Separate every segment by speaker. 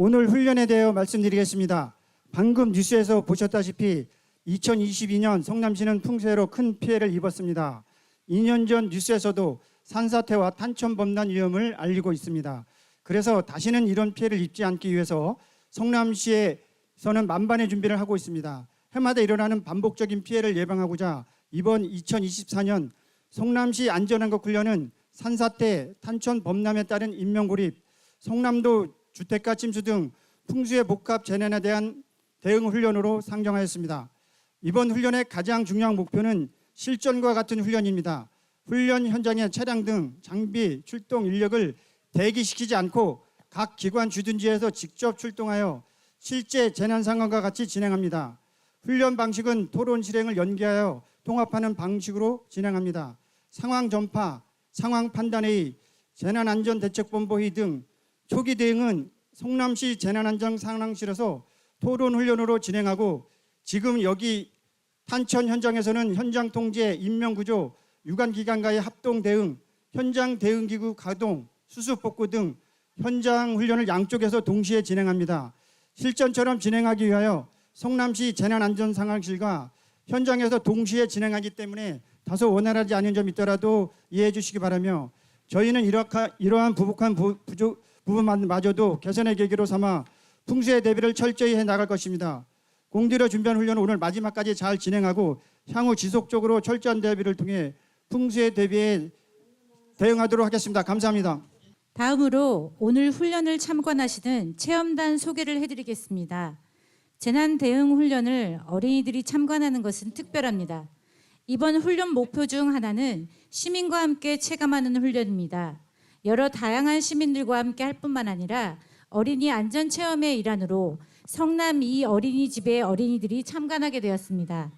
Speaker 1: 오늘 훈련에 대해 말씀드리겠습니다. 방금 뉴스에서 보셨다시피 2022년 성남시는 풍수해로 큰 피해를 입었습니다. 2년 전 뉴스에서도 산사태와 탄천 범람 위험을 알리고 있습니다. 그래서 다시는 이런 피해를 입지 않기 위해서 성남시에서는 만반의 준비를 하고 있습니다. 해마다 일어나는 반복적인 피해를 예방하고자 이번 2024년 성남시 안전한것 훈련은 산사태, 탄천 범람에 따른 인명고립, 성남도 주택가 침수 등 풍수의 복합 재난에 대한 대응 훈련으로 상정하였습니다. 이번 훈련의 가장 중요한 목표는 실전과 같은 훈련입니다. 훈련 현장에 차량 등 장비, 출동 인력을 대기시키지 않고 각 기관 주둔지에서 직접 출동하여 실제 재난 상황과 같이 진행합니다. 훈련 방식은 토론 실행을 연계하여 통합하는 방식으로 진행합니다. 상황 전파, 상황 판단회의, 재난안전대책본부회의 등 초기 대응은 성남시 재난안전상황실에서 토론 훈련으로 진행하고 지금 여기 탄천 현장에서는 현장 통제, 인명구조, 유관기관과의 합동 대응, 현장 대응기구 가동, 수습 복구 등 현장 훈련을 양쪽에서 동시에 진행합니다. 실전처럼 진행하기 위하여 성남시 재난안전상황실과 현장에서 동시에 진행하기 때문에 다소 원활하지 않은 점이 있더라도 이해해 주시기 바라며 저희는 이러한 부족한 부분마저도 개선의 계기로 삼아 풍수의 대비를 철저히 해나갈 것입니다. 공들여 준비한 훈련은 오늘 마지막까지 잘 진행하고 향후 지속적으로 철저한 대비를 통해 풍수의 대비에 대응하도록 하겠습니다. 감사합니다.
Speaker 2: 다음으로 오늘 훈련을 참관하시는 체험단 소개를 해드리겠습니다. 재난 대응 훈련을 어린이들이 참관하는 것은 특별합니다. 이번 훈련 목표 중 하나는 시민과 함께 체감하는 훈련입니다. 여러 다양한 시민들과 함께 할 뿐만 아니라 어린이 안전체험의 일환으로 성남 이 어린이집의 어린이들이 참관하게 되었습니다.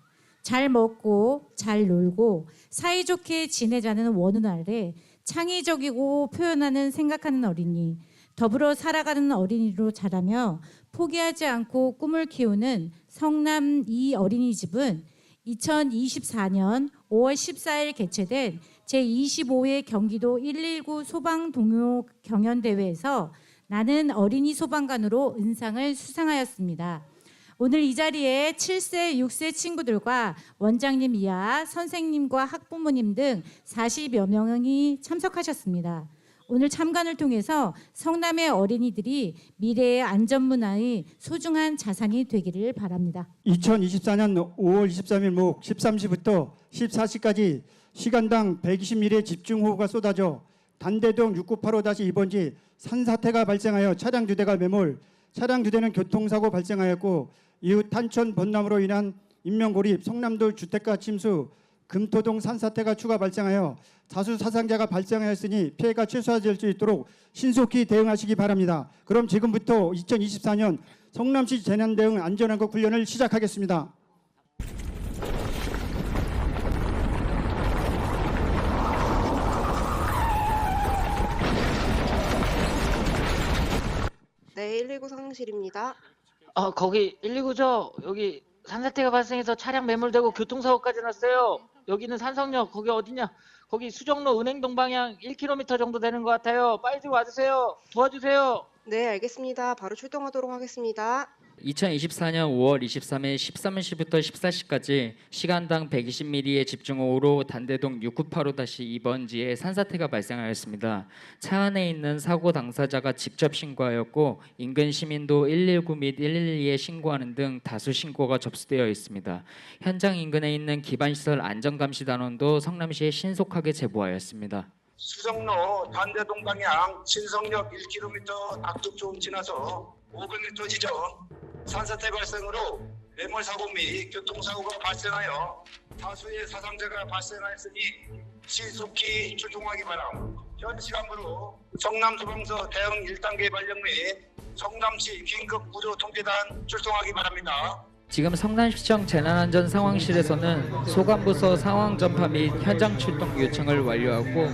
Speaker 2: 잘 먹고 잘 놀고 사이좋게 지내자는 원훈 아래 창의적이고 표현하는 생각하는 어린이, 더불어 살아가는 어린이로 자라며 포기하지 않고 꿈을 키우는 성남 이 어린이집은 2024년 5월 14일 개최된 제25회 경기도 119 소방동요 경연대회에서 나는 어린이 소방관으로 은상을 수상하였습니다. 오늘 이 자리에 7세, 6세 친구들과 원장님 이하 선생님과 학부모님 등 40여 명이 참석하셨습니다. 오늘 참관을 통해서 성남의 어린이들이 미래의 안전문화의 소중한 자산이 되기를 바랍니다.
Speaker 1: 2024년 5월 23일 목 13시부터 14시까지 시간당 120mm 집중호우가 쏟아져 단대동 6985-2번지 산사태가 발생하여 차량 2대가 매몰, 차량 2대는 교통사고 발생하였고 이후 탄천 범람으로 인한 인명고립, 성남도 주택가 침수, 금토동 산사태가 추가 발생하여 다수 사상자가 발생하였으니 피해가 최소화될 수 있도록 신속히 대응하시기 바랍니다. 그럼 지금부터 2024년 성남시 재난대응 안전한것 훈련을 시작하겠습니다.
Speaker 3: 네, 119 상황실입니다.
Speaker 4: 거기 119죠? 여기 산사태가 발생해서 차량 매몰되고 교통사고까지 났어요. 여기는 산성역, 거기 어디냐? 거기 수정로 은행동 방향 1km 정도 되는 것 같아요. 빨리 좀 와주세요. 도와주세요.
Speaker 3: 네, 알겠습니다. 바로 출동하도록 하겠습니다.
Speaker 5: 2024년 5월 23일 13시부터 14시까지 시간당 120mm의 집중호우로 단대동 6985-2번지에 산사태가 발생하였습니다. 차 안에 있는 사고 당사자가 직접 신고하였고 인근 시민도 119 및 112에 신고하는 등 다수 신고가 접수되어 있습니다. 현장 인근에 있는 기반시설 안전감시단원도 성남시에 신속하게 제보하였습니다.
Speaker 6: 수정로 단대동 방향 신성역 1km 낙동쪽 지나서 500m 지점 산사태 발생으로 매몰사고 및 교통사고가 발생하여 다수의 사상자가 발생하였으니 신속히 출동하기 바람. 현 시간부로 성남소방서 대응 1단계 발령 및 성남시 긴급구조통제단 출동하기 바랍니다.
Speaker 5: 지금 성남시청 재난안전상황실에서는 소관부서 상황 전파 및 현장 출동 요청을 완료하고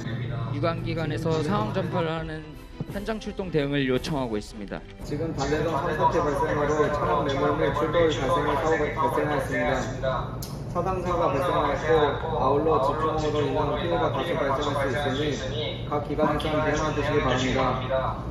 Speaker 5: 유관기관에서 상황 전파를 하는 현장 출동 대응을 요청하고 있습니다.
Speaker 7: 지금 단대동 산사태 발생으로 차량 매몰 및 출돌 발생의 사고가 발생하였습니다. 사상자가 발생하였고 아울러 집중호우로 인한 피해가 다수 발생할 수 있으니 각 기관에서는 대응해 주시기 바랍니다.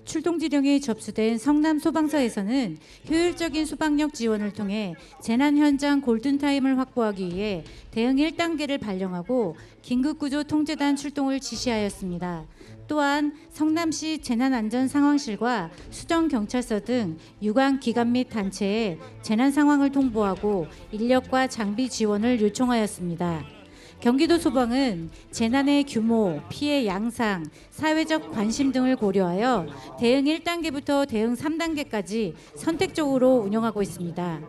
Speaker 2: 출동 지령이 접수된 성남 소방서에서는 효율적인 소방력 지원을 통해 재난 현장 골든타임을 확보하기 위해 대응 1단계를 발령하고 긴급구조 통제단 출동을 지시하였습니다. 또한 성남시 재난안전상황실과 수정경찰서 등 유관 기관 및 단체에 재난 상황을 통보하고 인력과 장비 지원을 요청하였습니다. 경기도 소방은 재난의 규모, 피해 양상, 사회적 관심 등을 고려하여 대응 1단계부터 대응 3단계까지 선택적으로 운영하고 있습니다.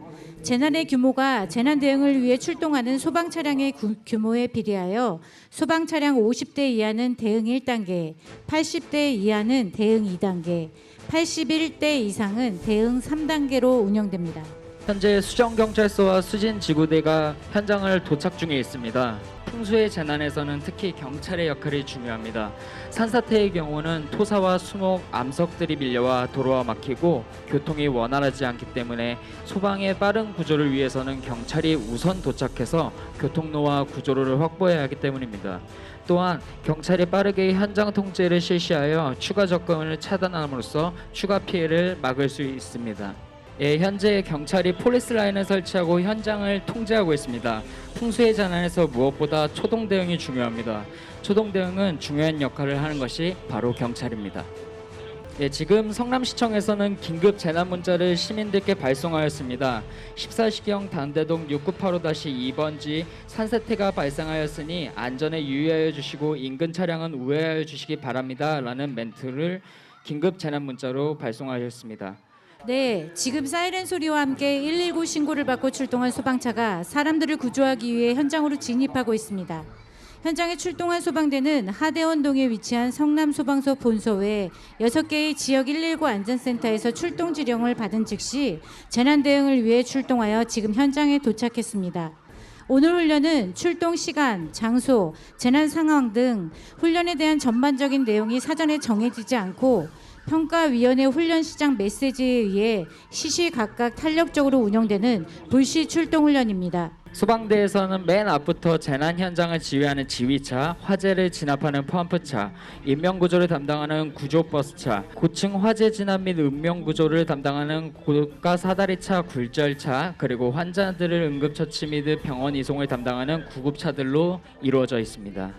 Speaker 2: 재난의 규모가 재난 대응을 위해 출동하는 소방 차량의 규모에 비례하여 소방 차량 50대 이하는 대응 1단계, 80대 이하는 대응 2단계, 81대 이상은 대응 3단계로 운영됩니다.
Speaker 5: 현재 수정경찰서와 수진지구대가 현장을 도착 중에 있습니다. 풍수의 재난에서는 특히 경찰의 역할이 중요합니다. 산사태의 경우는 토사와 수목, 암석들이 밀려와 도로가 막히고 교통이 원활하지 않기 때문에 소방의 빠른 구조를 위해서는 경찰이 우선 도착해서 교통로와 구조로를 확보해야 하기 때문입니다. 또한 경찰이 빠르게 현장 통제를 실시하여 추가 접근을 차단함으로써 추가 피해를 막을 수 있습니다. 현재 경찰이 폴리스 라인을 설치하고 현장을 통제하고 있습니다. 풍수의 재난에서 무엇보다 초동 대응이 중요합니다. 초동 대응은 중요한 역할을 하는 것이 바로 경찰입니다. 지금 성남시청에서는 긴급 재난 문자를 시민들께 발송하였습니다. 14시경 단대동 6985-2번지 산사태가 발생하였으니 안전에 유의하여 주시고 인근 차량은 우회하여 주시기 바랍니다. 라는 멘트를 긴급 재난 문자로 발송하였습니다.
Speaker 2: 네, 지금 사이렌 소리와 함께 119 신고를 받고 출동한 소방차가 사람들을 구조하기 위해 현장으로 진입하고 있습니다. 현장에 출동한 소방대는 하대원동에 위치한 성남소방서 본소 외 6개의 지역 119 안전센터에서 출동 지령을 받은 즉시 재난 대응을 위해 출동하여 지금 현장에 도착했습니다. 오늘 훈련은 출동 시간, 장소, 재난 상황 등 훈련에 대한 전반적인 내용이 사전에 정해지지 않고 평가위원회 훈련 시작 메시지에 의해 시시각각 탄력적으로 운영되는 불시 출동 훈련입니다.
Speaker 5: 소방대에서는 맨 앞부터 재난 현장을 지휘하는 지휘차, 화재를 진압하는 펌프차, 인명구조를 담당하는 구조버스차, 고층 화재 진압 및 인명구조를 담당하는 고가 사다리차, 굴절차, 그리고 환자들을 응급처치 및 병원 이송을 담당하는 구급차들로 이루어져 있습니다.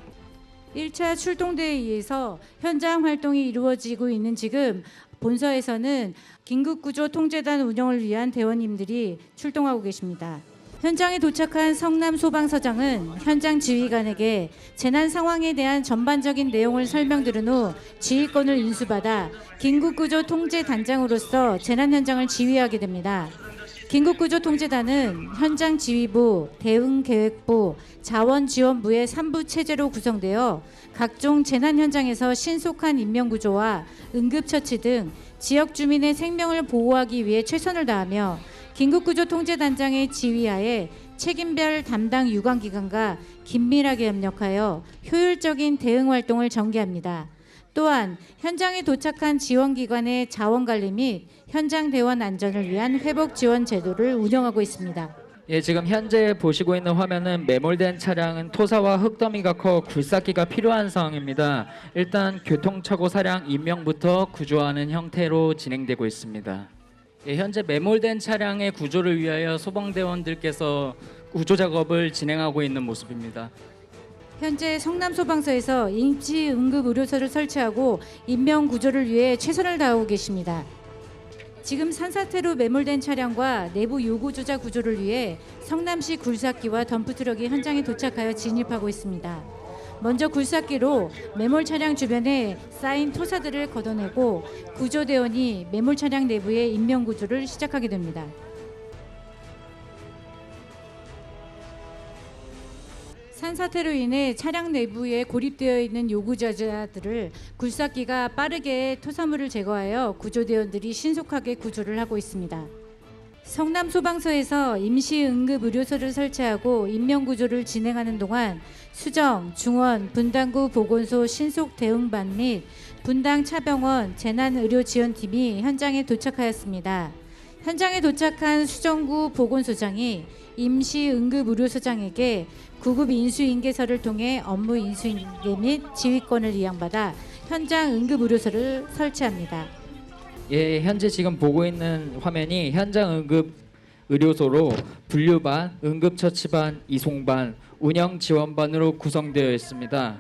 Speaker 2: 1차 출동대에 의해서 현장 활동이 이루어지고 있는 지금 본서에서는 긴급구조 통제단 운영을 위한 대원님들이 출동하고 계십니다. 현장에 도착한 성남소방서장은 현장 지휘관에게 재난 상황에 대한 전반적인 내용을 설명드린 후 지휘권을 인수받아 긴급구조 통제단장으로서 재난 현장을 지휘하게 됩니다. 긴급구조통제단은 현장지휘부, 대응계획부, 자원지원부의 3부 체제로 구성되어 각종 재난 현장에서 신속한 인명구조와 응급처치 등 지역 주민의 생명을 보호하기 위해 최선을 다하며 긴급구조통제단장의 지휘하에 책임별 담당 유관기관과 긴밀하게 협력하여 효율적인 대응 활동을 전개합니다. 또한 현장에 도착한 지원기관의 자원관리 및 현장 대원 안전을 위한 회복 지원 제도를 운영하고 있습니다.
Speaker 5: 지금 현재 보시고 있는 화면은 매몰된 차량은 토사와 흙더미가 커 굴삭기가 필요한 상황입니다. 일단 교통착오 사량 인명부터 구조하는 형태로 진행되고 있습니다. 현재 매몰된 차량의 구조를 위하여 소방대원들께서 구조 작업을 진행하고 있는 모습입니다.
Speaker 2: 현재 성남소방서에서 임시 응급 의료소를 설치하고 인명 구조를 위해 최선을 다하고 계십니다. 지금 산사태로 매몰된 차량과 내부 요구 조작 구조를 위해 성남시 굴삭기와 덤프트럭이 현장에 도착하여 진입하고 있습니다. 먼저 굴삭기로 매몰 차량 주변에 쌓인 토사들을 걷어내고 구조대원이 매몰 차량 내부의 인명 구조를 시작하게 됩니다. 산사태로 인해 차량 내부에 고립되어 있는 요구자들을 굴삭기가 빠르게 토사물을 제거하여 구조대원들이 신속하게 구조를 하고 있습니다. 성남소방서에서 임시응급의료소를 설치하고 인명구조를 진행하는 동안 수정, 중원, 분당구 보건소 신속대응반 및 분당 차병원 재난의료지원팀이 현장에 도착하였습니다. 현장에 도착한 수정구 보건소장이 임시응급의료소장에게 구급 인수인계서를 통해 업무 인수인계 및 지휘권을 이양받아 현장 응급의료소를 설치합니다.
Speaker 5: 예, 현재 지금 보고 있는 화면이 현장 응급 의료소로 분류반, 응급처치반, 이송반, 운영지원반으로 구성되어 있습니다.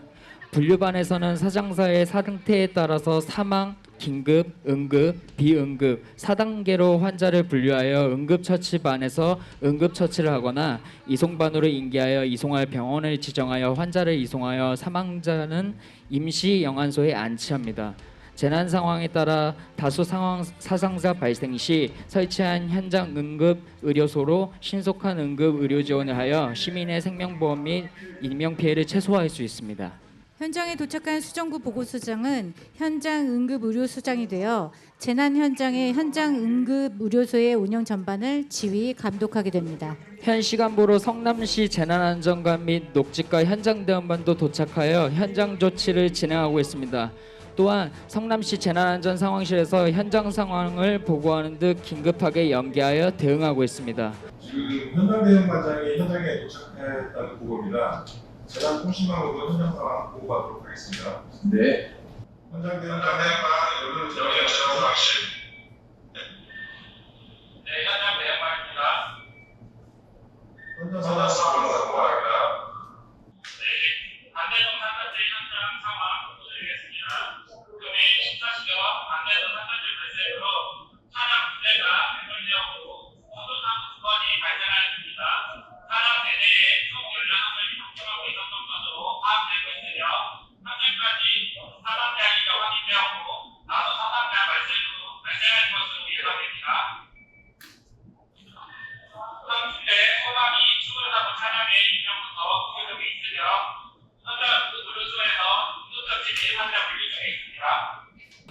Speaker 5: 분류반에서는 사상자의 상태에 따라서 사망, 긴급, 응급, 비응급 4단계로 환자를 분류하여 응급처치반에서 응급처치를 하거나 이송반으로 인계하여 이송할 병원을 지정하여 환자를 이송하여 사망자는 임시 영안소에 안치합니다. 재난 상황에 따라 다수 사상자 발생 시 설치한 현장 응급 의료소로 신속한 응급 의료 지원을 하여 시민의 생명보험 및 인명 피해를 최소화할 수 있습니다.
Speaker 2: 현장에 도착한 수정구 보고소장은 현장 응급 의료소장이 되어 재난 현장의 현장 응급 의료소의 운영 전반을 지휘 감독하게 됩니다.
Speaker 5: 현 시간부로 성남시 재난안전관 및 녹지과 현장대응반도 도착하여 현장 조치를 진행하고 있습니다. 또한 성남시 재난안전상황실에서 현장 상황을 보고하는 듯 긴급하게 연계하여 대응하고 있습니다.
Speaker 8: 지금 현장 대응반장이 현장에 도착했다는 보고입니다. 재난 통신망으로 현장 상황 보고하도록 하겠습니다.
Speaker 9: 네.
Speaker 8: 현장 대응반장 여러분 상황실.
Speaker 6: 네, 현장 대응반입니다.
Speaker 8: 현장 상황 보고합니다.
Speaker 6: 반대동 산사태 현장 상황 보고드리겠습니다. 금일 14시경 반대동 산사태 발생으로 차량 2대가 매몰되었고 모두 사고 2건이 발생하였습니다. 차량 4대에 총 11명이 탑승하고 있었던 것으로 파악되고 있으며 현재까지 사상자 이가 확인되었고 나도 사상자 발생할 것으로 예상됩니다. 현재 소방이 추돌사고 차량의 인명부터 구조력이 있으며 현장 의료소에서 응급처치 및 환자 분류 중에 있습니다.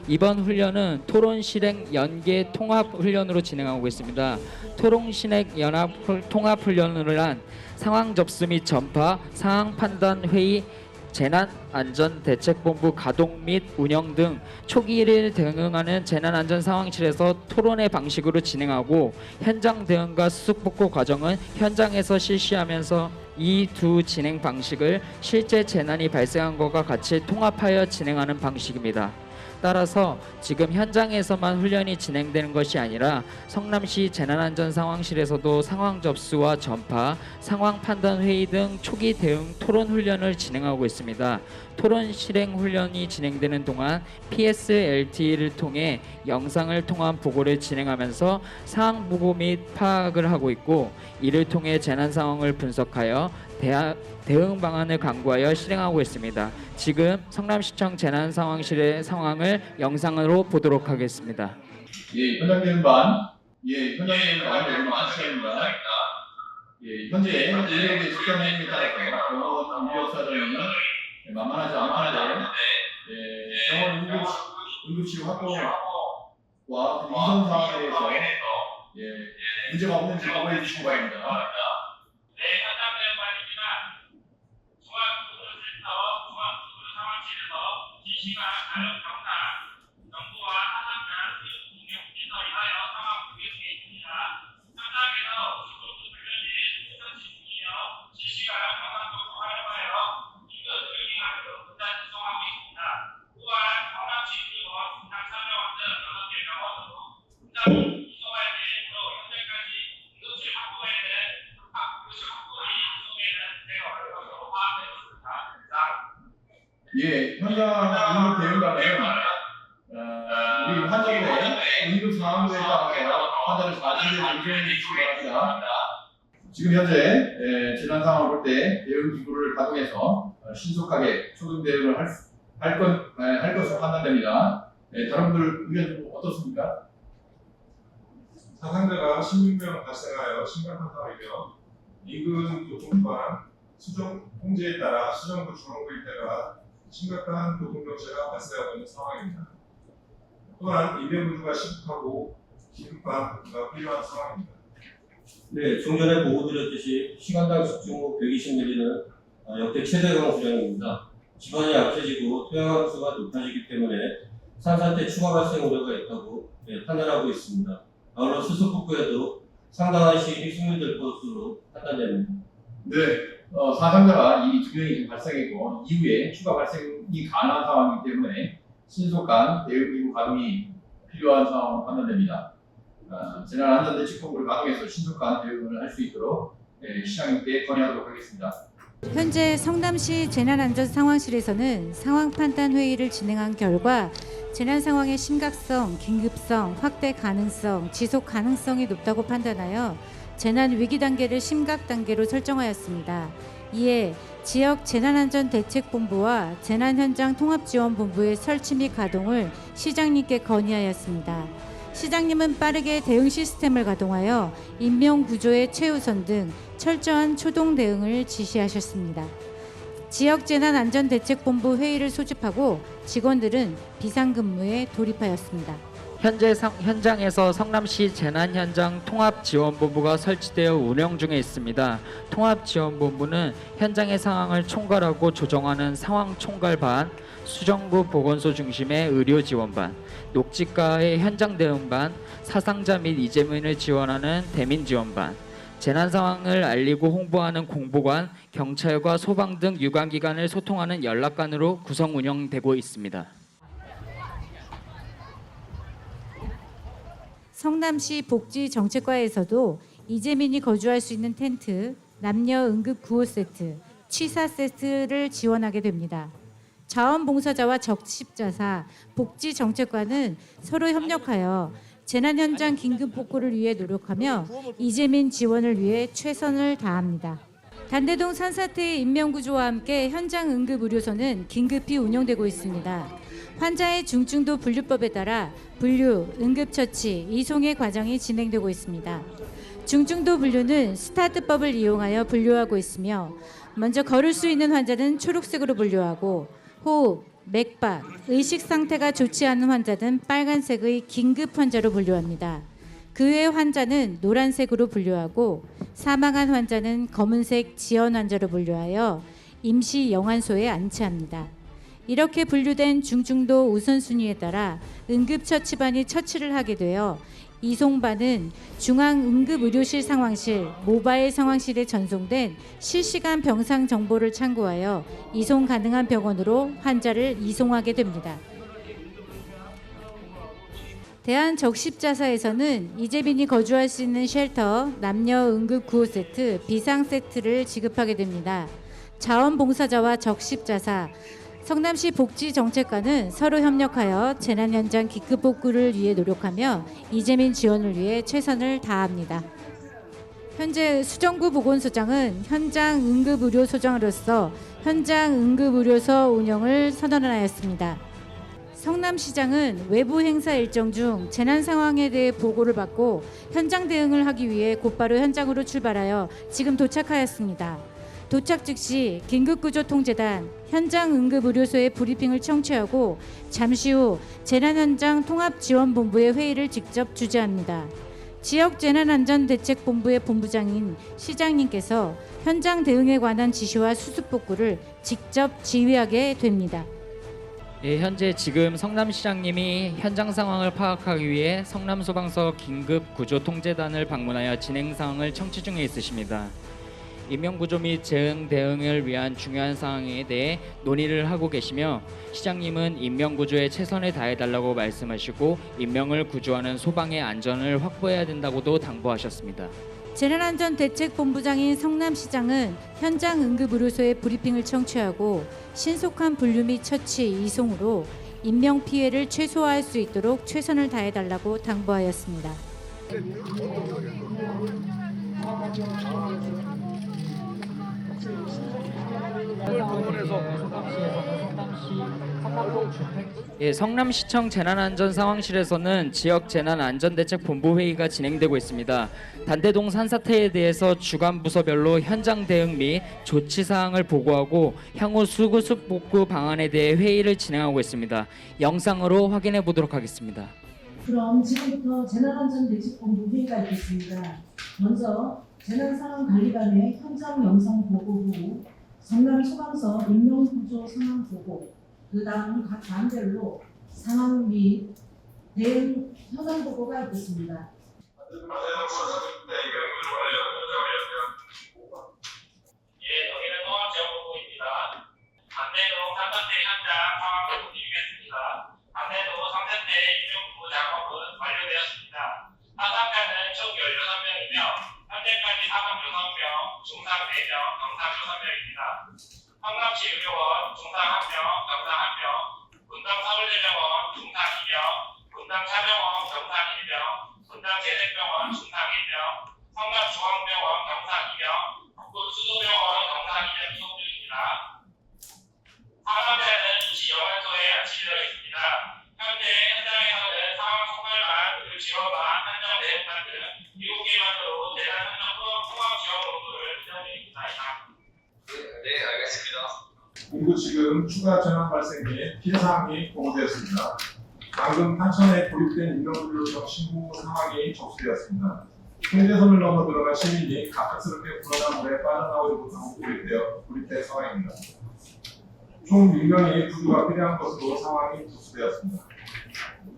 Speaker 5: 이번 훈련은 토론 실행 연계 통합 훈련으로 진행하고 있습니다. 토론 실행 연합 통합 훈련을 한 상황 접수 및 전파, 상황 판단 회의, 재난안전대책본부 가동 및 운영 등 초기를 대응하는 재난안전상황실에서 토론의 방식으로 진행하고 현장 대응과 수습복구 과정은 현장에서 실시하면서 이 두 진행 방식을 실제 재난이 발생한 것과 같이 통합하여 진행하는 방식입니다. 따라서 지금 현장에서만 훈련이 진행되는 것이 아니라 성남시 재난안전상황실에서도 상황 접수와 전파, 상황 판단 회의 등 초기 대응 토론 훈련을 진행하고 있습니다. 토론 실행 훈련이 진행되는 동안 PSLT를 통해 영상을 통한 보고를 진행하면서 상황 보고 및 파악을 하고 있고 이를 통해 재난 상황을 분석하여 대응 방안을 강구하여 실행하고 있습니다. 지금 성남시청 재난상황실의 상황을 영상으로 보도록 하겠습니다.
Speaker 9: 예, 현장 대응반. 예, 현장 대응반 여러분 시작입니다. 예, 현재 인력의 집단 행위에 따라서 병원 인력 사정이 만만하지 않은데 병원 응급실 확보와 이전 사항에 대해서 문제가 없는지 확보해 주시기 바랍니다.
Speaker 6: 네, 현장 대응반입니다. 중앙구조센터 중앙구조상황실에서 지시가 가령 경찰, 정부와 사상자 운영 인하여 상황 보고 있습니다. 현장에서 수도부 훈련이 우선시 중이며 지시가 경상 보고하려 하여 긴급 대응하도록 분단 지성하고 있습니다. 또한 성남시 의료원, 장산병원 등 6개 병원으로 분단이 이송할 계획으로 현재까지 응급실 확보에 대한
Speaker 9: 예, 현장 응급 대응반은 우리 환자들의 응급 상황에 따라서 환자를 자진해 조정해 주시기 바랍니다. 지금 현재 재난 상황을 볼 때 대응 기구를 가동해서 신속하게 초동 대응을 할 것으로 판단됩니다. 다른 분들 의견 어떻습니까?
Speaker 8: 사상자가 16명 발생하여 심각한 상황이며 인근 교통반 수정 통제에 따라 수정구 주원구 일대가 심각한 교통정체가 발생하고 있는 상황입니다. 또한 인명구조가 심각하고 긴급한 복구가 필요한 상황입니다.
Speaker 10: 네, 좀 전에 보고드렸듯이 시간당 집중호 120mm는 역대 최대 강수량입니다. 지반이 약해지고 토양함수가 높아지기 때문에 산사태 추가 발생 우려가 있다고 판단하고 있습니다. 아울러 수습 복구에도 상당한 시일이 소요될 것으로 판단됩니다.
Speaker 9: 네, 사상자가 이미 2명이 지금 발생했고 이후에 추가 발생이 가능한 상황이기 때문에 신속한 대응 기구 가동이 필요한 상황으로 판단됩니다. 재난안전대책본부를 가동해서 신속한 대응을 할 수 있도록 시장님께 건의하도록 하겠습니다.
Speaker 2: 현재 성남시 재난안전상황실에서는 상황 판단 회의를 진행한 결과 재난 상황의 심각성, 긴급성, 확대 가능성, 지속 가능성이 높다고 판단하여 재난 위기 단계를 심각 단계로 설정하였습니다. 이에 지역 재난안전대책본부와 재난현장 통합지원본부의 설치 및 가동을 시장님께 건의하였습니다. 시장님은 빠르게 대응 시스템을 가동하여 인명구조의 최우선 등 철저한 초동 대응을 지시하셨습니다. 지역재난안전대책본부 회의를 소집하고 직원들은 비상근무에 돌입하였습니다.
Speaker 5: 현재 현장에서 성남시 재난현장 통합지원본부가 설치되어 운영 중에 있습니다. 통합지원본부는 현장의 상황을 총괄하고 조정하는 상황총괄반, 수정구 보건소 중심의 의료지원반, 녹지가의 현장대응반, 사상자 및 이재민을 지원하는 대민지원반, 재난상황을 알리고 홍보하는 공보관, 경찰과 소방 등 유관기관을 소통하는 연락관으로 구성 운영되고 있습니다.
Speaker 2: 성남시 복지정책과에서도 이재민이 거주할 수 있는 텐트, 남녀 응급 구호 세트, 취사 세트를 지원하게 됩니다. 자원봉사자와 적십자사, 복지정책과는 서로 협력하여 재난 현장 긴급 복구를 위해 노력하며 이재민 지원을 위해 최선을 다합니다. 단대동 산사태의 인명구조와 함께 현장 응급의료소는 긴급히 운영되고 있습니다. 환자의 중증도 분류법에 따라 분류, 응급처치, 이송의 과정이 진행되고 있습니다. 중증도 분류는 스타트법을 이용하여 분류하고 있으며 먼저 걸을 수 있는 환자는 초록색으로 분류하고 호흡, 맥박, 의식 상태가 좋지 않은 환자는 빨간색의 긴급 환자로 분류합니다. 그 외 환자는 노란색으로 분류하고 사망한 환자는 검은색 지연 환자로 분류하여 임시 영안소에 안치합니다. 이렇게 분류된 중증도 우선순위에 따라 응급처치반이 처치를 하게 되어 이송반은 중앙응급의료실 상황실, 모바일 상황실에 전송된 실시간 병상 정보를 참고하여 이송 가능한 병원으로 환자를 이송하게 됩니다. 대한적십자사에서는 이재민이 거주할 수 있는 쉘터, 남녀 응급구호 세트, 비상 세트를 지급하게 됩니다. 자원봉사자와 적십자사, 성남시 복지정책과는 서로 협력하여 재난 현장 긴급 복구를 위해 노력하며 이재민 지원을 위해 최선을 다합니다. 현재 수정구 보건소장은 현장 응급의료소장으로서 현장 응급의료소 운영을 선언하였습니다. 성남시장은 외부 행사 일정 중 재난 상황에 대해 보고를 받고 현장 대응을 하기 위해 곧바로 현장으로 출발하여 지금 도착하였습니다. 도착 즉시 긴급구조통제단, 현장응급의료소의 브리핑을 청취하고 잠시 후 재난현장 통합지원본부의 회의를 직접 주재합니다. 지역재난안전대책본부의 본부장인 시장님께서 현장 대응에 관한 지시와 수습복구를 직접 지휘하게 됩니다.
Speaker 5: 현재 지금 성남시장님이 현장 상황을 파악하기 위해 성남소방서 긴급구조통제단을 방문하여 진행 사항을 청취 중에 있으십니다. 인명구조 및 재응 대응을 위한 중요한 사항에 대해 논의를 하고 계시며 시장님은 인명구조에 최선을 다해달라고 말씀하시고 인명을 구조하는 소방의 안전을 확보해야 된다고도 당부하셨습니다.
Speaker 2: 재난안전대책본부장인 성남시장은 현장 응급의료소의 브리핑을 청취하고 신속한 분류 및 처치, 이송으로 인명피해를 최소화할 수 있도록 최선을 다해달라고 당부하였습니다.
Speaker 5: 성남시청 재난안전상황실에서는 지역 재난안전대책본부 회의가 진행되고 있습니다. 단대동 산사태에 대해서 주간 부서별로 현장 대응 및 조치 사항을 보고하고 향후 수급 복구 방안에 대해 회의를 진행하고 있습니다. 영상으로 확인해 보도록 하겠습니다.
Speaker 11: 그럼 지금부터 재난안전대책본부 회의가 있겠습니다. 먼저 재난상황관리반의 현장 영상 보고 후 성남소방서 인명구조 상황 보고, 그 다음 각 반별로 상황 및 대응 현황 보고가 있겠습니다.
Speaker 6: 여기는 통합지원본부입니다. 단대동 산사태 현장 상황을 드리겠습니다. 단대동 산사태 인명구조 작업은 중상 4명, 경상 6명입니다. 성남시 의료원 중상 1명, 경상 1명, 분당 서울대병원 중상 2명, 분당 차병원 경상 1명, 분당 재생병원 중상 1명, 성남중앙병원 경상 2명, 북구 수도병원 경상 2명 이송 중입니다. 사망자는 이시 영안소에 안치되어 있습니다. 현재 현장에서는 상황 총괄반, 지원반, 현장 대응반 등 7개 반으로 재난 현장 통합 지원 공도를 진행 중입니다.
Speaker 12: 네, 알겠습니다.
Speaker 8: 그리고 지금 추가 재난 발생 및 피해 사항이 보고되었습니다. 방금 탄천에 고립된 인명구조 신고 상황이 접수되었습니다. 통제선을 넘어 들어간 시민이 갑작스럽게 불어난 물에 빠져나오지 못하고 고립된 상황입니다. 총 6명이 구조가 필요한 것으로 상황이 접수되었습니다.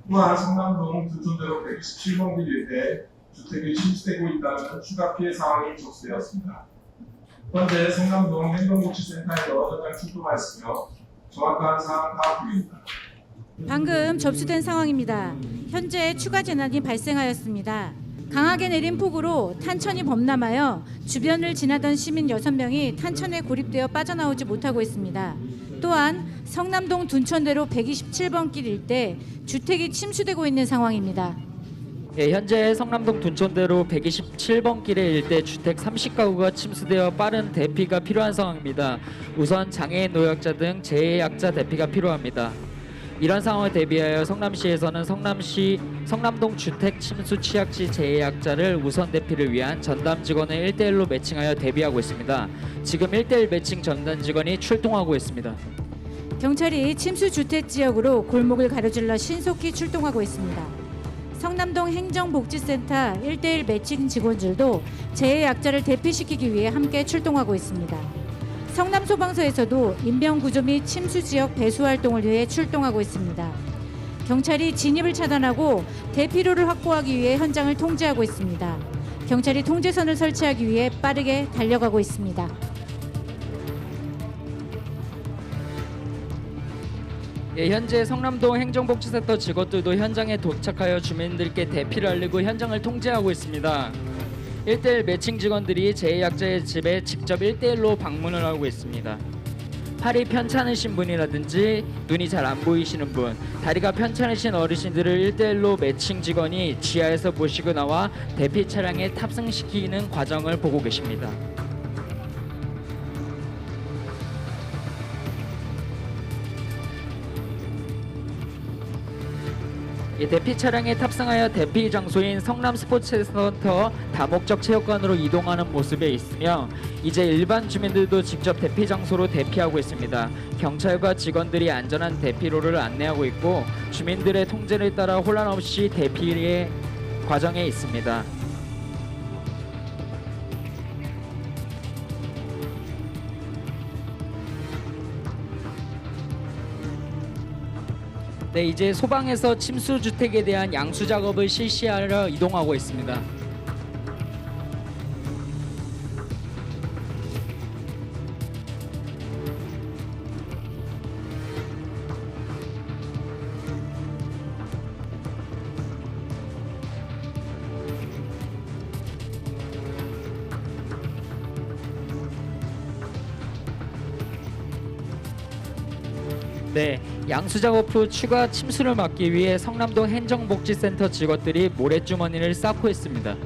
Speaker 8: 또한 성남동 둔촌대로 127번길 일대 주택이 침수되고 있다는 추가 피해 상황이 접수되었습니다. 현재 성남동 행정복지센터에서 현장 출동하였으며 정확한 상황 파악 중입니다.
Speaker 2: 방금 접수된 상황입니다. 현재 추가 재난이 발생하였습니다. 강하게 내린 폭우로 탄천이 범람하여 주변을 지나던 시민 6명이 탄천에 고립되어 빠져나오지 못하고 있습니다. 또한 성남동 둔천대로 127번 길 일대 주택이 침수되고 있는 상황입니다.
Speaker 5: 예, 현재 성남동 둔촌대로 127번 길의 일대 주택 30가구가 침수되어 빠른 대피가 필요한 상황입니다. 우선 장애인 노약자 등 재해약자 대피가 필요합니다. 이런 상황을 대비하여 성남시에서는 성남동 주택 침수 취약지 재해약자를 우선 대피를 위한 전담 직원을 1대1로 매칭하여 대비하고 있습니다. 지금 1대1 매칭 전담 직원이 출동하고 있습니다.
Speaker 2: 경찰이 침수 주택 지역으로 골목을 가로질러 신속히 출동하고 있습니다. 성남동 행정복지센터 1대1 매칭 직원들도 재해약자를 대피시키기 위해 함께 출동하고 있습니다. 성남소방서에서도 인명구조 및 침수지역 배수 활동을 위해 출동하고 있습니다. 경찰이 진입을 차단하고 대피로를 확보하기 위해 현장을 통제하고 있습니다. 경찰이 통제선을 설치하기 위해 빠르게 달려가고 있습니다.
Speaker 5: 예, 현재 성남동 행정복지센터 직원들도 현장에 도착하여 주민들께 대피를 알리고 현장을 통제하고 있습니다. 1대1 매칭 직원들이 재해약자의 집에 직접 1대1로 방문을 하고 있습니다. 팔이 편찮으신 분이라든지 눈이 잘 안 보이시는 분, 다리가 편찮으신 어르신들을 1대1로 매칭 직원이 지하에서 모시고 나와 대피 차량에 탑승시키는 과정을 보고 계십니다. 대피 차량에 탑승하여 대피 장소인 성남 스포츠센터 다목적 체육관으로 이동하는 모습에 있으며 이제 일반 주민들도 직접 대피 장소로 대피하고 있습니다. 경찰과 직원들이 안전한 대피로를 안내하고 있고 주민들의 통제를 따라 혼란 없이 대피의 과정에 있습니다. 네, 이제 소방에서 침수 주택에 대한 양수 작업을 실시하러 이동하고 있습니다. 네, 양수 작업 후 추가 침수를 막기 위해 성남동 행정복지센터 직원들이 모래주머니를 쌓고 있습니다.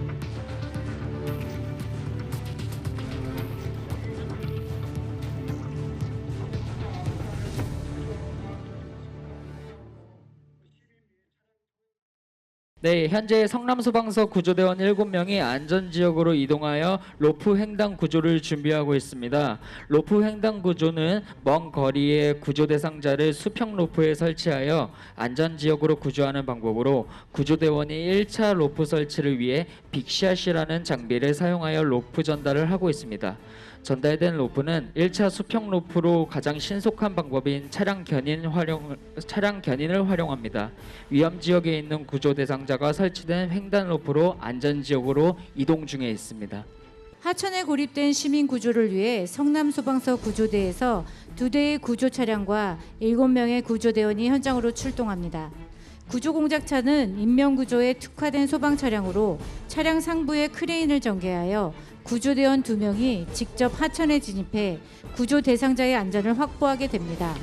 Speaker 5: 네, 현재 성남소방서 구조대원 7명이 안전지역으로 이동하여 로프 횡단 구조를 준비하고 있습니다. 로프 횡단 구조는 먼 거리의 구조 대상자를 수평 로프에 설치하여 안전지역으로 구조하는 방법으로 구조대원이 1차 로프 설치를 위해 빅샷이라는 장비를 사용하여 로프 전달을 하고 있습니다. 전달된 로프는 1차 수평 로프로 가장 신속한 방법인 차량 견인을 활용합니다. 위험 지역에 있는 구조 대상자가 설치된 횡단 로프로 안전 지역으로 이동 중에 있습니다.
Speaker 2: 하천에 고립된 시민 구조를 위해 성남소방서 구조대에서 2대의 구조 차량과 7명의 구조대원이 현장으로 출동합니다. 구조공작차는 인명구조에 특화된 소방 차량으로 차량 상부에 크레인을 전개하여 구조대원 2명이 직접 하천에 진입해 구조 대상자의 안전을 확보하게 됩니다.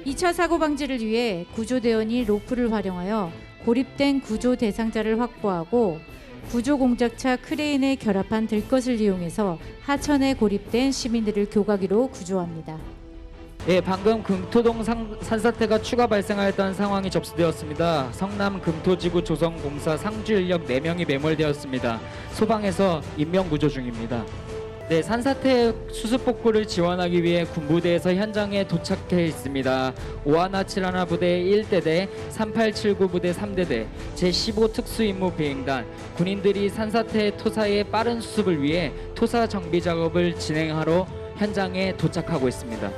Speaker 2: 2차 사고 방지를 위해 구조대원이 로프를 활용하여 고립된 구조 대상자를 확보하고 구조공작차 크레인에 결합한 들것을 이용해서 하천에 고립된 시민들을 교각위로 구조합니다.
Speaker 5: 예, 방금 금토동 산사태가 추가 발생하였다는 상황이 접수되었습니다. 성남 금토지구 조성공사 상주 인력 4명이 매몰되었습니다. 소방에서 인명구조 중입니다. 네, 산사태 수습복구를 지원하기 위해 군부대에서 현장에 도착해 있습니다. 5하나 7하나 부대 1대대, 3879 부대 3대대, 제15 특수임무 비행단, 군인들이 산사태 토사의 빠른 수습을 위해 토사 정비 작업을 진행하러 현장에 도착하고 있습니다.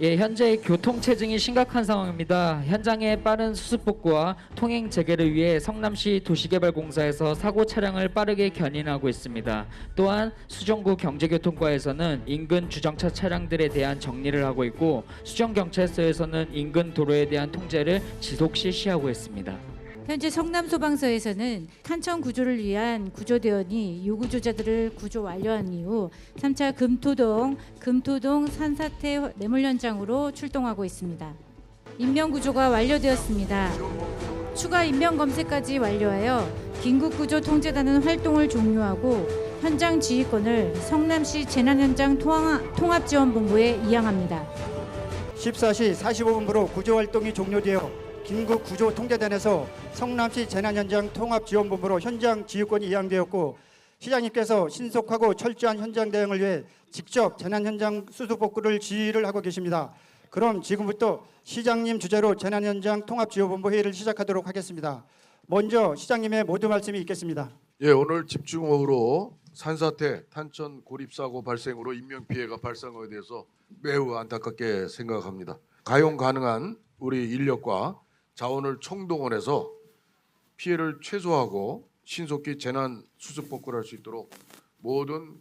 Speaker 5: 예, 현재 교통 체증이 심각한 상황입니다. 현장의 빠른 수습 복구와 통행 재개를 위해 성남시 도시개발공사에서 사고 차량을 빠르게 견인하고 있습니다. 또한 수정구 경제교통과에서는 인근 주정차 차량들에 대한 정리를 하고 있고 수정경찰서에서는 인근 도로에 대한 통제를 지속 실시하고 있습니다.
Speaker 2: 현재 성남소방서에서는 탄천 구조를 위한 구조대원이 요구조자들을 구조 완료한 이후 3차 금토동 산사태 매몰 현장으로 출동하고 있습니다. 인명구조가 완료되었습니다. 추가 인명검색까지 완료하여 긴급구조 통제단은 활동을 종료하고 현장 지휘권을 성남시 재난현장 통합지원본부에 이양합니다.
Speaker 1: 14시 45분부로 구조활동이 종료되어 긴급구조통제단에서 성남시 재난현장 통합지원본부로 현장 지휘권이 이양되었고 시장님께서 신속하고 철저한 현장 대응을 위해 직접 재난현장 수습복구를 지휘를 하고 계십니다. 그럼 지금부터 시장님 주재로 재난현장 통합지원본부 회의를 시작하도록 하겠습니다. 먼저 시장님의 모두 말씀이 있겠습니다.
Speaker 13: 예, 오늘 집중호우로 산사태 탄천 고립사고 발생으로 인명피해가 발생하게 돼서 매우 안타깝게 생각합니다. 가용 가능한 우리 인력과 자원을 총동원해서 피해를 최소화하고 신속히 재난 수습 복구를 할 수 있도록 모든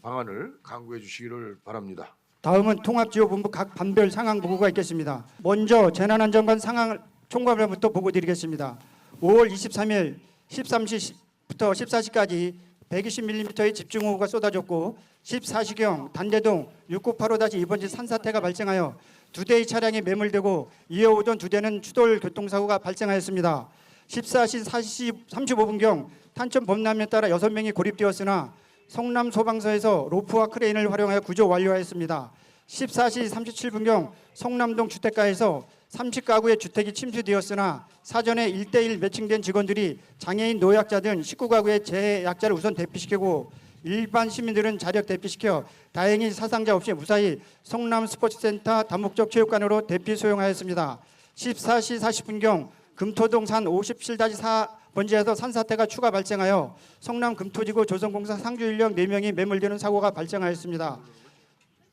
Speaker 13: 방안을 강구해 주시기를 바랍니다.
Speaker 1: 다음은 통합지원본부 각 반별 상황 보고가 있겠습니다. 먼저 재난안전관 상황 총괄부터 보고 드리겠습니다. 5월 23일 13시부터 14시까지 120mm의 집중호우가 쏟아졌고 14시경 단대동 6985-2번지 산사태가 발생하여 2대의 차량이 매몰되고 이어오던 2대는 추돌 교통사고가 발생하였습니다. 14시 35분경 탄천 범람에 따라 6명이 고립되었으나 성남 소방서에서 로프와 크레인을 활용하여 구조 완료하였습니다. 14시 37분경 성남동 주택가에서 30가구의 주택이 침수되었으나 사전에 1대1 매칭된 직원들이 장애인, 노약자 등 19가구의 재약자를 우선 대피시키고 일반 시민들은 자력 대피시켜 다행히 사상자 없이 무사히 성남 스포츠센터 다목적 체육관으로 대피 소용하였습니다. 14시 40분경 금토동 산 57-4번지에서 산사태가 추가 발생하여 성남 금토지구 조성공사 상주 인력 4명이 매몰되는 사고가 발생하였습니다.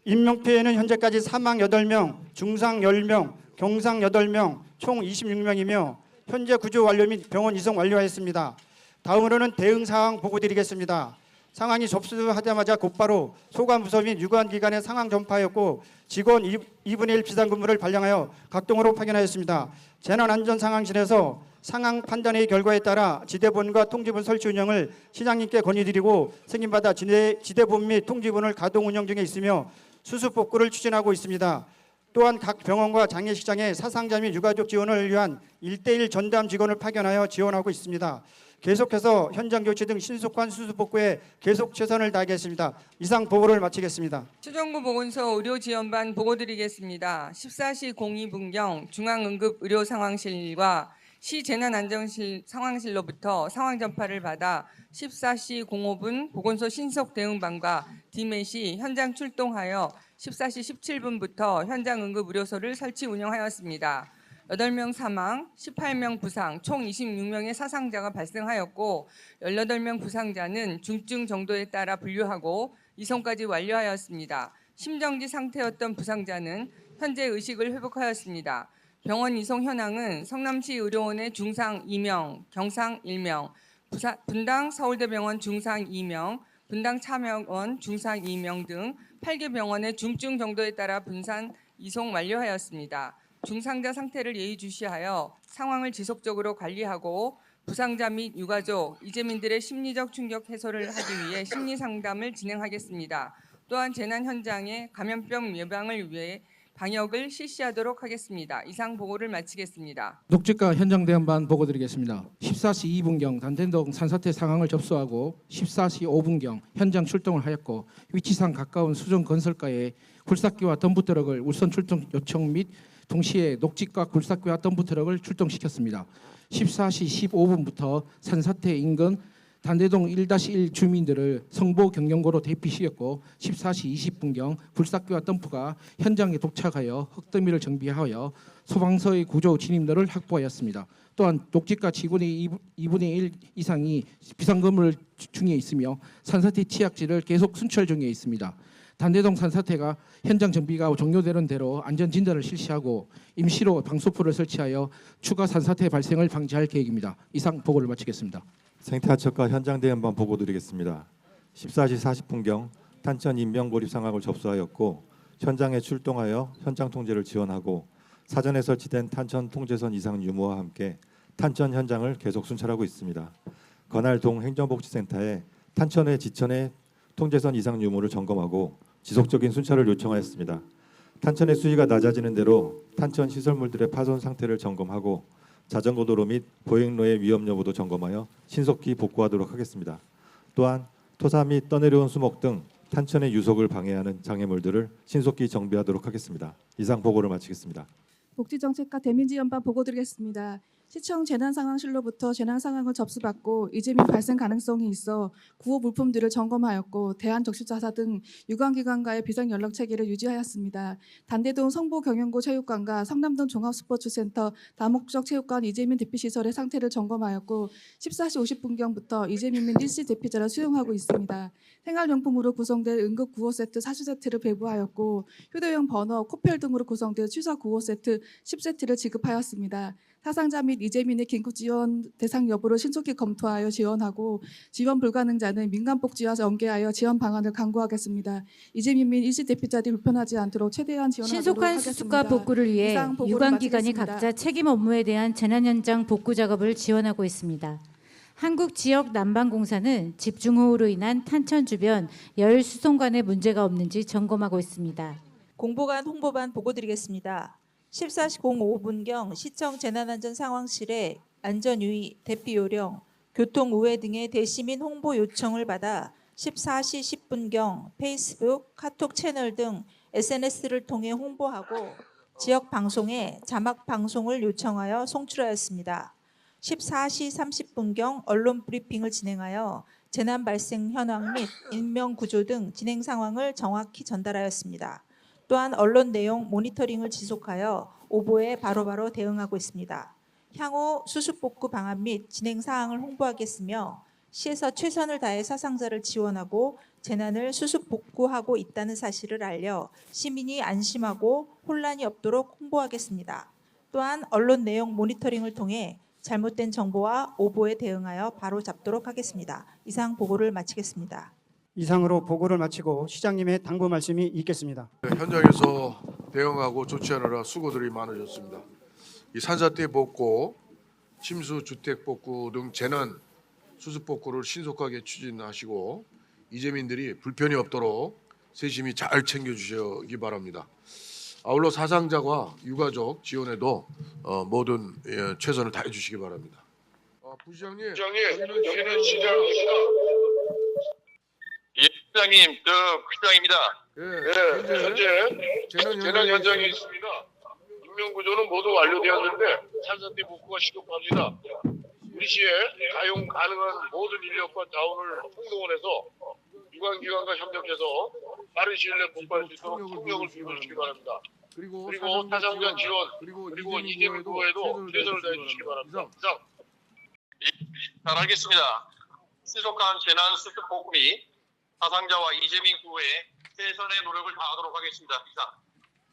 Speaker 1: 인명피해는 현재까지 사망 8명, 중상 10명, 경상 8명, 총 26명이며 현재 구조 완료 및 병원 이송 완료하였습니다. 다음으로는 대응 사항 보고 드리겠습니다. 상황이 접수하자마자 곧바로 소관부서 및 유관기관에 상황 전파하였고 직원 2분의 1 비상근무를 발령하여 각동으로 파견하였습니다. 재난안전상황실에서 상황 판단의 결과에 따라 지대본과 통지본 설치 운영을 시장님께 건의드리고 승인받아 지대본 및 통지본을 가동 운영 중에 있으며 수습복구를 추진하고 있습니다. 또한 각 병원과 장례식장에 사상자 및 유가족 지원을 위한 1대1 전담 직원을 파견하여 지원하고 있습니다. 계속해서 현장 교체 등 신속한 수습 복구에 계속 최선을 다하겠습니다. 이상 보고를 마치겠습니다.
Speaker 14: 수정구 보건소 의료지원반 보고드리겠습니다. 14시 02분경 중앙응급의료상황실과 시재난안전실 상황실로부터 상황 전파를 받아 14시 05분 보건소 신속대응반과 디맷이 현장 출동하여 14시 17분부터 현장 응급의료소를 설치 운영하였습니다. 8명 사망, 18명 부상, 총 26명의 사상자가 발생하였고 18명 부상자는 중증 정도에 따라 분류하고 이송까지 완료하였습니다. 심정지 상태였던 부상자는 현재 의식을 회복하였습니다. 병원 이송 현황은 성남시 의료원의 중상 2명, 경상 1명, 분당 서울대병원 중상 2명, 분당 차명원 중상 2명 등 8개 병원의 중증 정도에 따라 분산 이송 완료하였습니다. 중상자 상태를 예의주시하여 상황을 지속적으로 관리하고 부상자 및 유가족, 이재민들의 심리적 충격 해소를 하기 위해 심리 상담을 진행하겠습니다. 또한 재난 현장의 감염병 예방을 위해 방역을 실시하도록 하겠습니다. 이상 보고를 마치겠습니다.
Speaker 15: 녹지과 현장 대응반 보고드리겠습니다. 14시 2분경 단대동 산사태 상황을 접수하고 14시 5분경 현장 출동을 하였고 위치상 가까운 수정 건설가에 굴삭기와 덤프트럭을 우선 출동 요청 및 동시에 녹지과 굴삭기와 덤프트럭을 출동시켰습니다. 14시 15분부터 산사태 인근 단대동 1-1 주민들을 성보 경영고로 대피시켰고 14시 20분경 굴삭기와 덤프가 현장에 도착하여 흙더미를 정비하여 소방서의 구조 진입로를 확보하였습니다. 또한 녹지과 직원의 2분의 1 이상이 비상근무 중에 있으며 산사태 취약지를 계속 순찰 중에 있습니다. 단대동 산사태가 현장 정비가 종료되는 대로 안전진단을 실시하고 임시로 방수포를 설치하여 추가 산사태 발생을 방지할 계획입니다. 이상 보고를 마치겠습니다.
Speaker 16: 생태하천과 현장 대응반 보고드리겠습니다. 14시 40분경 탄천 인명고립 상황을 접수하였고 현장에 출동하여 현장 통제를 지원하고 사전에 설치된 탄천 통제선 이상 유무와 함께 탄천 현장을 계속 순찰하고 있습니다. 건알동 행정복지센터에 탄천의 지천의 통제선 이상 유무를 점검하고 지속적인 순찰을 요청하였습니다. 탄천의 수위가 낮아지는 대로 탄천 시설물들의 파손 상태를 점검하고 자전거 도로 및 보행로의 위험 여부도 점검하여 신속히 복구하도록 하겠습니다. 또한 토사 및 떠내려온 수목 등 탄천의 유속을 방해하는 장애물들을 신속히 정비하도록 하겠습니다. 이상 보고를 마치겠습니다.
Speaker 17: 복지정책과 대민지원반 보고드리겠습니다. 시청 재난상황실로부터 재난상황을 접수받고 이재민 발생 가능성이 있어 구호 물품들을 점검하였고 대한적시자사 등 유관기관과의 비상연락체계를 유지하였습니다. 단대동 성보경영고 체육관과 성남동 종합스포츠센터 다목적 체육관 이재민 대피시설의 상태를 점검하였고 14시 50분경부터 이재민 및 일시 대피자를 수용하고 있습니다. 생활용품으로 구성된 응급 구호 세트 40세트를 배부하였고 휴대용 버너, 코펠 등으로 구성된 취사 구호 세트 10세트를 지급하였습니다. 사상자 및 이재민의 긴급 지원 대상 여부를 신속히 검토하여 지원하고 지원 불가능자는 민간복지와 연계하여 지원 방안을 강구하겠습니다. 이재민 및 일시 대피자들이 불편하지 않도록 최대한 지원하도록
Speaker 2: 신속한
Speaker 17: 하겠습니다.
Speaker 2: 수습과 복구를 위해
Speaker 17: 이상 보고를
Speaker 2: 유관기관이
Speaker 17: 마치겠습니다.
Speaker 2: 각자 책임 업무에 대한 재난 현장 복구 작업을 지원하고 있습니다. 한국지역난방공사는 집중호우로 인한 탄천 주변 열 수송관에 문제가 없는지 점검하고 있습니다.
Speaker 18: 공보관 홍보반 보고드리겠습니다. 14시 05분경 시청 재난안전상황실에 안전유의, 대피요령, 교통우회 등의 대시민 홍보 요청을 받아 14시 10분경 페이스북, 카톡 채널 등 SNS를 통해 홍보하고 지역 방송에 자막 방송을 요청하여 송출하였습니다. 14시 30분경 언론 브리핑을 진행하여 재난 발생 현황 및 인명 구조 등 진행 상황을 정확히 전달하였습니다. 또한 언론 내용 모니터링을 지속하여 오보에 바로바로 대응하고 있습니다. 향후 수습복구 방안 및 진행 사항을 홍보하겠으며 시에서 최선을 다해 사상자를 지원하고 재난을 수습복구하고 있다는 사실을 알려 시민이 안심하고 혼란이 없도록 홍보하겠습니다. 또한 언론 내용 모니터링을 통해 잘못된 정보와 오보에 대응하여 바로 잡도록 하겠습니다. 이상 보고를 마치겠습니다.
Speaker 1: 이상으로 보고를 마치고 시장님의 당부 말씀이 있겠습니다.
Speaker 13: 현장에서 대응하고 조치하느라 수고들이 많으셨습니다. 이 산사태 복구, 침수 주택 복구 등 재난 수습 복구를 신속하게 추진하시고 이재민들이 불편이 없도록 세심히 잘 챙겨주시기 바랍니다. 아울러 사상자와 유가족 지원에도 모든 최선을 다해 주시기 바랍니다. 부시장님,
Speaker 6: 여기는 시장입니다. 예, 부장님, 부장입니다. 현재 재난 현장에 있습니다. 인명구조는 모두 완료되었는데 산사태 복구가 시급합니다. 우리 시에 가용 가능한 모든 인력과 자원을 총동원해서 유관기관과 협력해서 빠른 시일 내에 복구할 수 있도록 통력을 기울이시기 바랍니다. 그리고 사상자 지원, 그리고 이재민 구호에도 최선을 다해 주시기 바랍니다. 이상. 잘 알겠습니다. 신속한 재난 수습 복구 및 사상자와 이재민 구호에 최선의 노력을 다하도록 하겠습니다. 이상.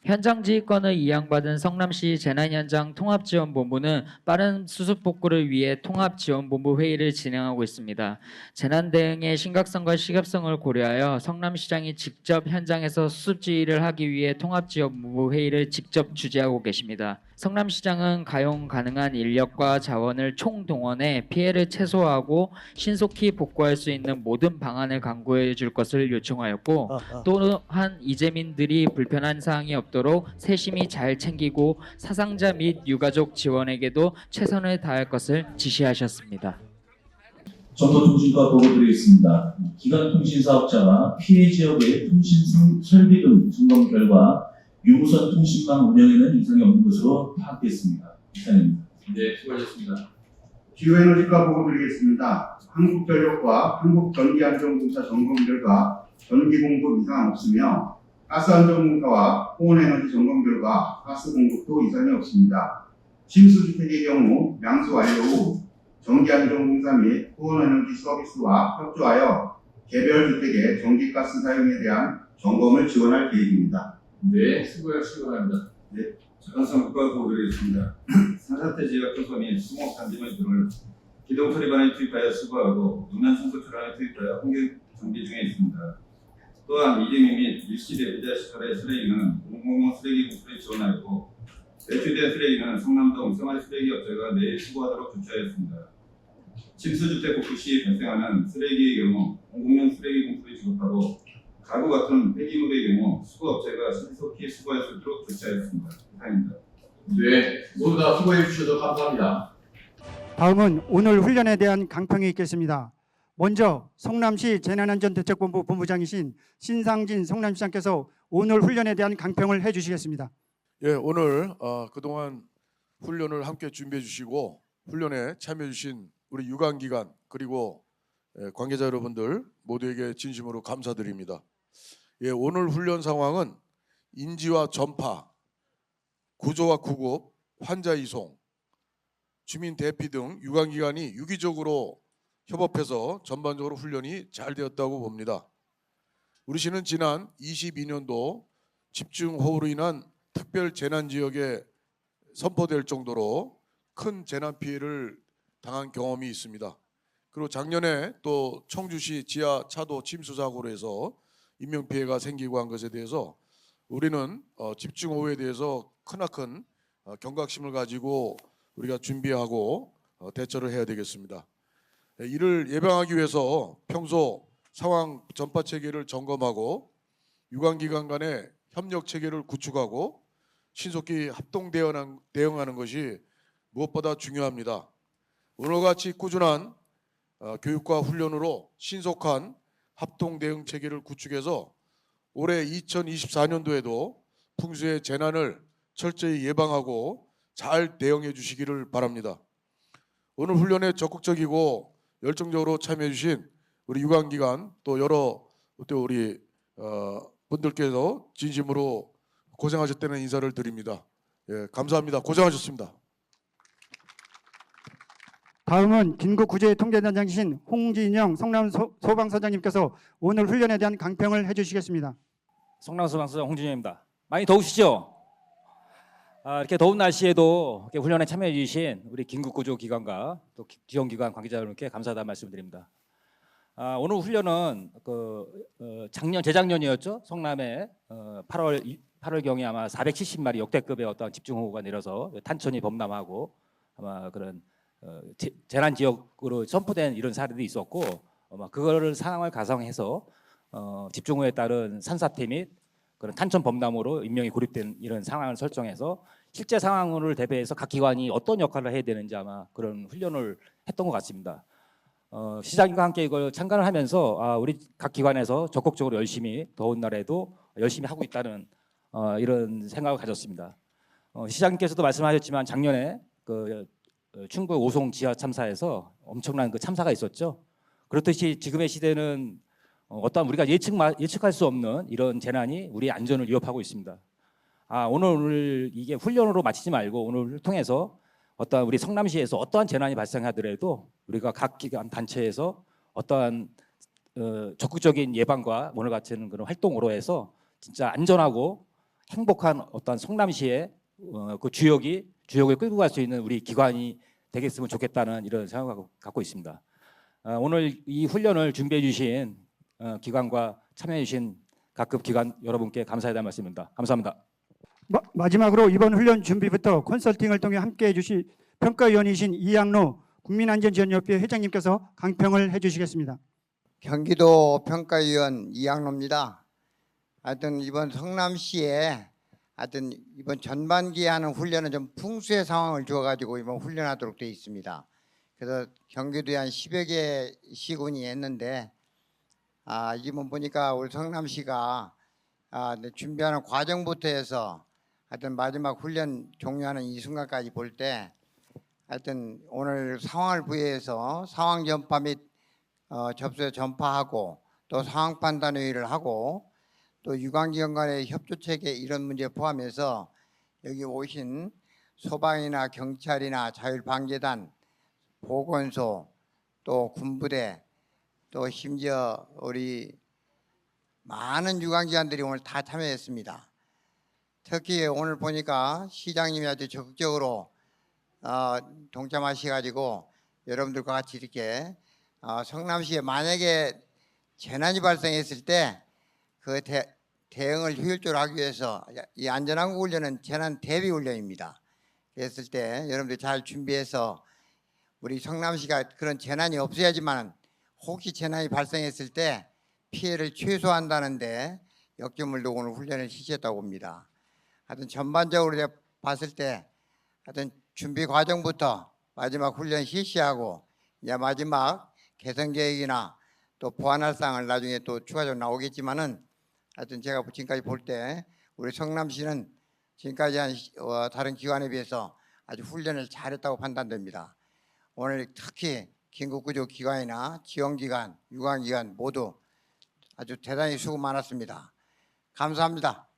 Speaker 5: 현장 지휘권을 이양받은 성남시 재난현장 통합지원본부는 빠른 수습 복구를 위해 통합지원본부 회의를 진행하고 있습니다. 재난 대응의 심각성과 시급성을 고려하여 성남시장이 직접 현장에서 수습 지휘를 하기 위해 통합지원본부 회의를 직접 주재하고 계십니다. 성남시장은 가용 가능한 인력과 자원을 총동원해 피해를 최소화하고 신속히 복구할 수 있는 모든 방안을 강구해 줄 것을 요청하였고, 또한 이재민들이 불편한 사항이 없도록 세심히 잘 챙기고 사상자 및 유가족 지원에게도 최선을 다할 것을 지시하셨습니다.
Speaker 19: 정보통신과 보고드리겠습니다. 기간통신 사업자와 피해 지역의 통신 설비 등 점검 결과 유무선 통신망 운영에는 이상이 없는 것으로 파악됐습니다. 이상입니다.
Speaker 9: 네, 수고하셨습니다.
Speaker 20: 기후에너지과 보고드리겠습니다. 한국전력과 한국전기안전공사 점검 결과 전기 공급 이상 없으며 가스안전공사와 호원에너지 점검 결과 가스 공급도 이상이 없습니다. 침수주택의 경우 양수 완료 후 전기안전공사 및 호원에너지 서비스와 협조하여 개별 주택의 전기가스 사용에 대한 점검을 지원할 계획입니다.
Speaker 9: 네, 수고하십니다.
Speaker 21: 네, 재난상국과 보고드리겠습니다. 산사태 지역 조소 및 수목 단지물 등을 기동 처리반에 투입하여 수거하고 노면 청소 처리반에 투입하여 환경 정비 중에 있습니다. 또한 이재민 및 일시대 의자 시설의 쓰레기는 공공용 쓰레기 공수를 지원하였고, 배출된 쓰레기는 성남동 생활 쓰레기 업체가 매일 수거하도록 조치하였습니다. 침수주택 복구 시 발생하는 쓰레기의 경우 공공용 쓰레기 공수를 지급하고, 가구 같은 폐기물의 경우 수거업체가 신속히 수거할 수 있도록 조치하였습니다. 이상입니다.
Speaker 9: 네, 모두 다 수고해 주셔서 감사합니다.
Speaker 1: 다음은 오늘 훈련에 대한 강평이 있겠습니다. 먼저 성남시 재난안전대책본부 본부장이신 신상진 성남시장께서 오늘 훈련에 대한 강평을 해주시겠습니다.
Speaker 13: 예, 오늘 그동안 훈련을 함께 준비해 주시고 훈련에 참여해 주신 우리 유관기관 그리고 관계자 여러분들 모두에게 진심으로 감사드립니다. 예, 오늘 훈련 상황은 인지와 전파, 구조와 구급, 환자 이송, 주민 대피 등 유관기관이 유기적으로 협업해서 전반적으로 훈련이 잘 되었다고 봅니다. 우리 시는 지난 22년도 집중호우로 인한 특별 재난 지역에 선포될 정도로 큰 재난 피해를 당한 경험이 있습니다. 그리고 작년에 또 청주시 지하 차도 침수 사고로 해서 인명 피해가 생기고 한 것에 대해서 우리는 집중호우에 대해서 크나큰 경각심을 가지고 우리가 준비하고 대처를 해야 되겠습니다. 이를 예방하기 위해서 평소 상황 전파 체계를 점검하고 유관기관 간의 협력 체계를 구축하고 신속히 합동 대응하는 것이 무엇보다 중요합니다. 오늘과 같이 꾸준한 교육과 훈련으로 신속한 합동 대응 체계를 구축해서 올해 2024년도에도 풍수의 재난을 철저히 예방하고 잘 대응해 주시기를 바랍니다. 오늘 훈련에 적극적이고 열정적으로 참여해 주신 우리 유관기관 또 여러 또 우리 분들께서 진심으로 고생하셨다는 인사를 드립니다. 예, 감사합니다. 고생하셨습니다.
Speaker 1: 다음은 긴급구조통제단장이신 홍진영 성남소방서장님께서 오늘 훈련에 대한 강평을 해주시겠습니다.
Speaker 22: 성남소방서장 홍진영입니다. 많이 더우시죠? 이렇게 더운 날씨에도 이렇게 훈련에 참여해 주신 우리 긴급구조기관과 또 지원기관 관계자 여러분께 감사하다는 말씀드립니다. 오늘 훈련은 재작년이었죠. 성남에 8월경에 아마 470마리 역대급의 어떤 집중호우가 내려서 탄천이 범람하고 아마 그런 재난 지역으로 선포된 이런 사례도 있었고 그거를 상황을 가상해서 집중호우에 따른 산사태 및 그런 탄천 범람으로 인명이 고립된 이런 상황을 설정해서 실제 상황을 대비해서 각 기관이 어떤 역할을 해야 되는지 아마 그런 훈련을 했던 것 같습니다. 시장님과 함께 이걸 참관을 하면서 우리 각 기관에서 적극적으로 열심히 더운 날에도 열심히 하고 있다는 이런 생각을 가졌습니다. 시장님께서도 말씀하셨지만 작년에 그 충북 오송 지하 참사에서 엄청난 그 참사가 있었죠. 그렇듯이 지금의 시대는 어떤 우리가 예측할 수 없는 이런 재난이 우리의 안전을 위협하고 있습니다. 오늘 이게 훈련으로 마치지 말고 오늘 통해서 어떠한 우리 성남시에서 어떠한 재난이 발생하더라도 우리가 각 기관 단체에서 어떠한 적극적인 예방과 오늘 같은 그런 활동으로 해서 진짜 안전하고 행복한 어떤 성남시의 그 주역을 끌고 갈 수 있는 우리 기관이 되겠으면 좋겠다는 이런 생각을 갖고 있습니다. 오늘 이 훈련을 준비해 주신 기관과 참여해 주신 각급 기관 여러분께 감사하다는 말씀입니다. 감사합니다.
Speaker 1: 마지막으로 이번 훈련 준비부터 컨설팅을 통해 함께해 주실 평가위원이신 이양로 국민안전지원협회 회장님께서 강평을 해주시겠습니다.
Speaker 3: 경기도 평가위원 이양로입니다. 하여튼 이번 성남시에 하여튼 이번 전반기에 하는 훈련은 좀 풍수의 상황을 주어가지고 이번 훈련하도록 되어 있습니다. 그래서 경기도에 한 10여 개 시군이 했는데 이번 보니까 우리 성남시가 준비하는 과정부터 해서 하여튼 마지막 훈련 종료하는 이 순간까지 볼 때 하여튼 오늘 상황을 부여해서 상황 전파 및 접수에 전파하고 또 상황 판단 회의를 하고 또 유관기관 간의 협조 체계 이런 문제 포함해서 여기 오신 소방이나 경찰이나 자율방재단, 보건소, 또 군부대, 또 심지어 우리 많은 유관기관들이 오늘 다 참여했습니다. 특히 오늘 보니까 시장님이 아주 적극적으로 동참하셔가지고 여러분들과 같이 이렇게 성남시에 만약에 재난이 발생했을 때 그 대응을 효율적으로 하기 위해서 이 안전항공 훈련은 재난 대비 훈련입니다. 그랬을 때 여러분들 잘 준비해서 우리 성남시가 그런 재난이 없어야지만 혹시 재난이 발생했을 때 피해를 최소화한다는데 역점을 두고 오늘 훈련을 실시했다고 봅니다. 하여튼 전반적으로 제가 봤을 때 하여튼 준비 과정부터 마지막 훈련 실시하고 이제 마지막 개선 계획이나 또 보완할 사항을 나중에 또 추가적으로 나오겠지만은 하여튼 제가 지금까지 볼 때 우리 성남시는 지금까지 한 다른 기관에 비해서 아주 훈련을 잘했다고 판단됩니다. 오늘 특히 긴급구조기관이나 지원기관, 유관기관 모두 아주 대단히 수고 많았습니다. 감사합니다.